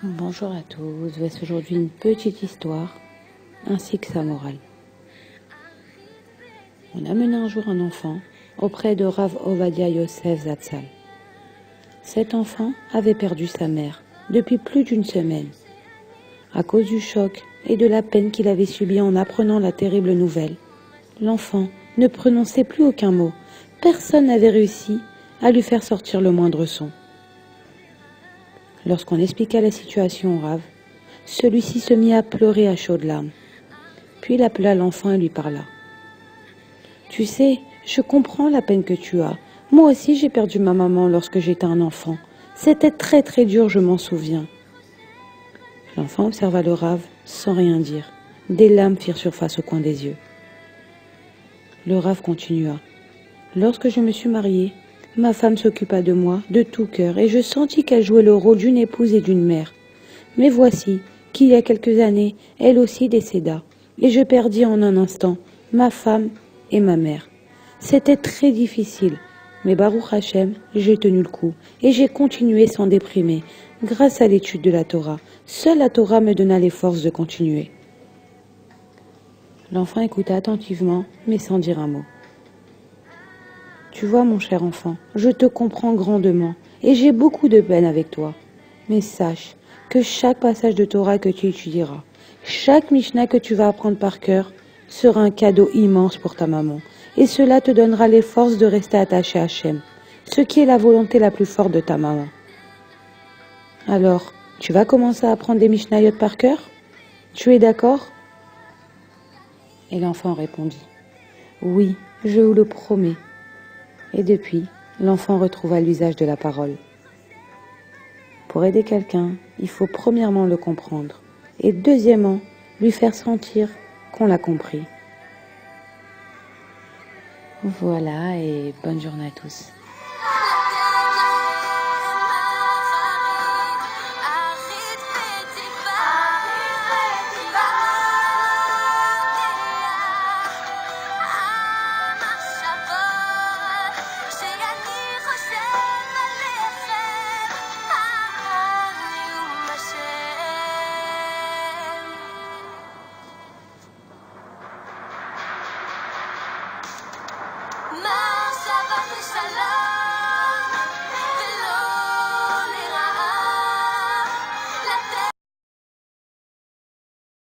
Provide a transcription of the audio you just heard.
Bonjour à tous, voici aujourd'hui une petite histoire ainsi que sa morale. On a mené un jour un enfant auprès de Rav Ovadia Yosef Zatzal. Cet enfant avait perdu sa mère depuis plus d'une semaine. À cause du choc et de la peine qu'il avait subie en apprenant la terrible nouvelle, l'enfant ne prononçait plus aucun mot. Personne n'avait réussi à lui faire sortir le moindre son. Lorsqu'on expliqua la situation au Rav, celui-ci se mit à pleurer à chaudes larmes. Puis il appela l'enfant et lui parla. « Tu sais, je comprends la peine que tu as. Moi aussi j'ai perdu ma maman lorsque j'étais un enfant. C'était très très dur, je m'en souviens. » L'enfant observa le Rav sans rien dire. Des larmes firent surface au coin des yeux. Le Rav continua. « Lorsque je me suis mariée, ma femme s'occupa de moi de tout cœur et je sentis qu'elle jouait le rôle d'une épouse et d'une mère. Mais voici qu'il y a quelques années, elle aussi décéda et je perdis en un instant ma femme et ma mère. C'était très difficile, mais Baruch Hashem, j'ai tenu le coup et j'ai continué sans déprimer. Grâce à l'étude de la Torah, seule la Torah me donna les forces de continuer. » L'enfant écouta attentivement, mais sans dire un mot. « Tu vois, mon cher enfant, je te comprends grandement et j'ai beaucoup de peine avec toi. Mais sache que chaque passage de Torah que tu étudieras, chaque Mishnah que tu vas apprendre par cœur, sera un cadeau immense pour ta maman. Et cela te donnera les forces de rester attaché à Hachem, ce qui est la volonté la plus forte de ta maman. Alors, tu vas commencer à apprendre des Mishnayot par cœur? Tu es d'accord ?» Et l'enfant répondit. « Oui, je vous le promets. » Et depuis, l'enfant retrouva l'usage de la parole. Pour aider quelqu'un, il faut premièrement le comprendre et deuxièmement, lui faire sentir qu'on l'a compris. Voilà et bonne journée à tous.